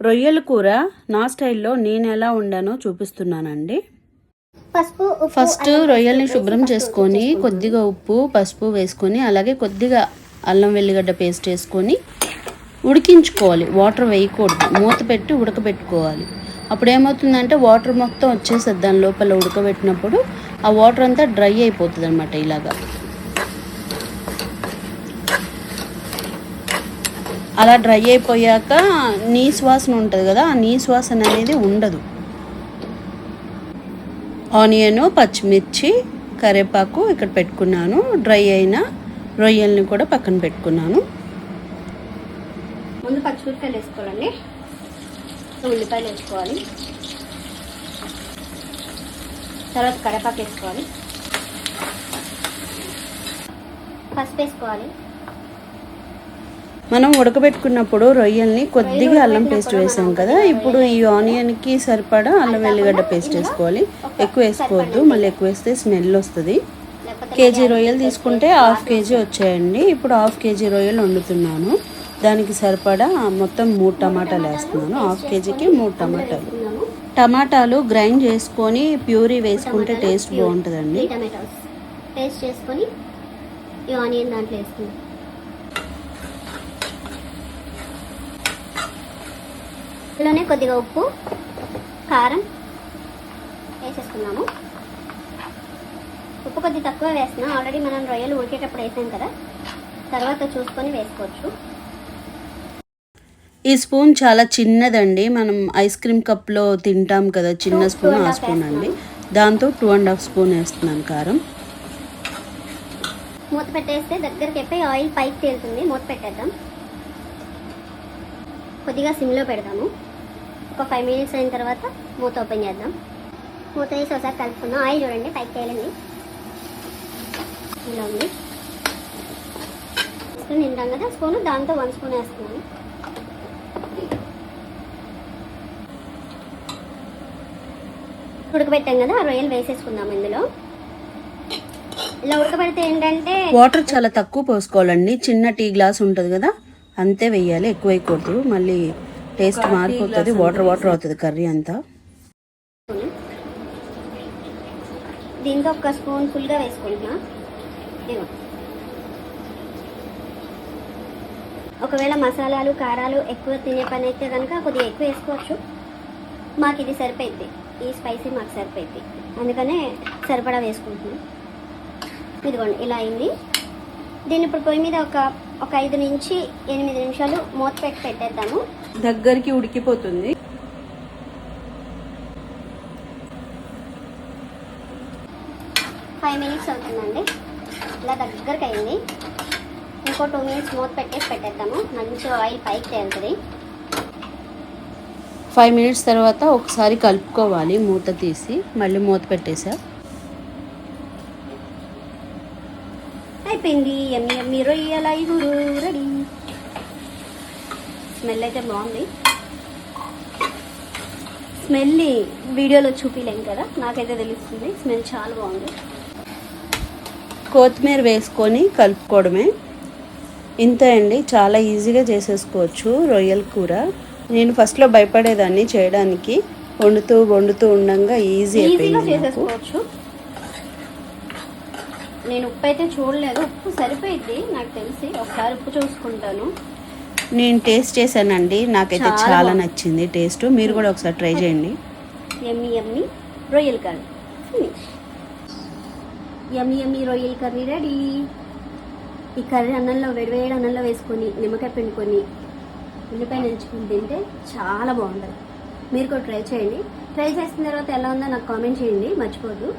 రొయ్యల కూర నా స్టైల్లో నేను ఎలా వండానో చూపిస్తున్నానండి. ఫస్ట్ రొయ్యల్ని శుభ్రం చేసుకొని కొద్దిగా ఉప్పు పసుపు వేసుకొని అలాగే కొద్దిగా అల్లం వెల్లిగడ్డ పేస్ట్ వేసుకొని ఉడికించుకోవాలి. వాటర్ వేయకూడదు, మూత పెట్టి ఉడకబెట్టుకోవాలి. అప్పుడు ఏమవుతుందంటే వాటర్ మొత్తం వచ్చేస్తుంది దాని లోపల. ఉడకబెట్టినప్పుడు ఆ వాటర్ అంతా డ్రై అయిపోతుంది అనమాట. ఇలాగా అలా డ్రై అయిపోయాక నీసు వాసన ఉంటుంది కదా, ఆ నీసు వాసన అనేది ఉండదు. ఆనియన్, పచ్చిమిర్చి, కరివేపాకు ఇక్కడ పెట్టుకున్నాను. డ్రై అయిన రొయ్యల్ని కూడా పక్కన పెట్టుకున్నాను. ముందు పచ్చిమిరపకాయలు వేసుకోవాలండి, ఉల్లిపాయలు వేసుకోవాలి, తర్వాత కరివేపాకు వేసుకోవాలి, పసుపు వేసుకోవాలి. మనం ఉడకబెట్టుకున్నప్పుడు రొయ్యల్ని కొద్దిగా అల్లం పేస్ట్ వేసాం కదా, ఇప్పుడు ఈ ఆనియన్కి సరిపడా అల్లం వెల్లిగడ్డ పేస్ట్ వేసుకోవాలి. ఎక్కువ వేసుకోవద్దు, మళ్ళీ ఎక్కువ వేస్తే స్మెల్ వస్తుంది. కేజీ రొయ్యలు తీసుకుంటే హాఫ్ కేజీ వచ్చాయండి. ఇప్పుడు హాఫ్ కేజీ రొయ్యలు వండుతున్నాను. దానికి సరిపడా మొత్తం 3 టమాటాలు వేస్తున్నాను. హాఫ్ కేజీకి 3 టమాటాలు. టమాటాలు గ్రైండ్ చేసుకొని ప్యూరీ వేసుకుంటే టేస్ట్ బాగుంటుందండి. పేస్ట్ చేసుకొని ఈ ఆనియన్ దాంట్లో వేసుకుందాం. ఇందులోనే కొద్దిగా ఉప్పు, కారం వేసేసుకున్నాము. ఉప్పు కొద్దిగా తక్కువ వేస్తున్నాం, ఆల్రెడీ మనం రొయ్యలు ఉడికేటప్పుడు వేసాం కదా, తర్వాత చూసుకొని వేసుకోవచ్చు. ఈ స్పూన్ చాలా చిన్నదండి, మనం ఐస్ క్రీమ్ కప్లో తింటాం కదా, చిన్న స్పూన్, ఆ స్పూన్ అండి. దాంతో 2.5 స్పూన్ వేస్తున్నాను కారం. మూత పెట్టేస్తే దగ్గరికి అయిపోయి ఆయిల్ పైకి తేలుతుంది. మూత పెట్టేద్దాం, కొద్దిగా సిమ్లో పెడదాము. ఒక 5 మినిట్స్ అయిన తర్వాత మూత ఓపెన్ చేద్దాం. మూత వేసి ఒకసారి కలుపుకుందాం. ఆయిల్ చూడండి పైకి తేలింది, ఇలా ఉంది. స్పూన్ తింటాం కదా స్పూన్, దాంతో 1 స్పూన్ వేస్తున్నాను. ఉడకబెట్టాం కదా, ఆ రొయ్యలు వేసేసుకుందాం ఇందులో. ఇలా ఉడకబెడితే ఏంటంటే వాటర్ చాలా తక్కువ పోసుకోవాలండి. చిన్న టీ గ్లాస్ ఉంటుంది కదా, అంతే వేయాలి, ఎక్కువ వేయకూడదు, మళ్ళీ టేస్ట్ మారిపోతుంది, వాటర్ వాటర్ అవుతుంది కర్రీ అంతా. దీంతో ఒక స్పూన్ ఫుల్గా వేసుకుంటున్నా. ఒకవేళ మసాలాలు కారాలు ఎక్కువ తినే పని అయితే కనుక కొద్దిగా ఎక్కువ వేసుకోవచ్చు. మాకు ఇది సరిపోయింది, ఈ స్పైసీ మాకు సరిపోయింది, అందుకనే సరిపడా వేసుకుంటున్నాం. ఇదిగోండి ఇలా అయింది. దీన్ని ఇప్పుడు పొయ్యి మీద ఒక 5 నుంచి 8 నిమిషాలు మూత పెట్టి పెట్టేద్దాము. దగ్గరికి ఉడికిపోతుంది. ఫైవ్ మినిట్స్ అవుతుందండి, ఇలా దగ్గరికి అయింది. ఇంకో 2 మినిట్స్ మూత పెట్టేసి పెట్టేద్దాము. మంచి ఆయిల్ పైకి తేలుతుంది. 5 మినిట్స్ తర్వాత ఒకసారి కలుపుకోవాలి, మూత తీసి మళ్ళీ మూత పెట్టేసా. అయిపోయింది. ఎమ్మి రొయ్యల ఇగురు రెడీ. స్మెల్ అయితే బాగుంది. స్మెల్ వీడియోలో చూపిలేం కదా, నాకైతే తెలుస్తుంది. స్మెల్ చాలా బాగుంది. కొత్తిమీర వేసుకొని కలుపుకోవడమే. ఇంతే అండి, చాలా ఈజీగా చేసేసుకోవచ్చు రొయ్యల కూర. నేను ఫస్ట్లో భయపడేదాన్ని చేయడానికి, వండుతూ ఉండగా ఈజీగా చేసేసుకోవచ్చు. నేను ఉప్పు అయితే చూడలేదు, ఉప్పు సరిపోయింది నాకు తెలిసి. ఒకసారి ఉప్పు చూసుకుంటాను. నేను టేస్ట్ చేశానండి, నాకైతే చాలా నచ్చింది టేస్ట్. మీరు కూడా ఒకసారి ట్రై చేయండి. యమ్మీ రొయ్యల కర్రీ ఫినిష్. యమ్మీ రొయ్యల కర్రీ రెడీ. ఈ కర్రీ అన్నంలో వేడివేడి అన్నంలో వేసుకొని నిమ్మకాయ పిండుకొని ఉల్లిపాయ నంచుకొని తింటే చాలా బాగుంటుంది. మీరు కూడా ట్రై చేయండి. ట్రై చేసిన తర్వాత ఎలా ఉందో నాకు కామెంట్ చేయండి, మర్చిపోద్దు.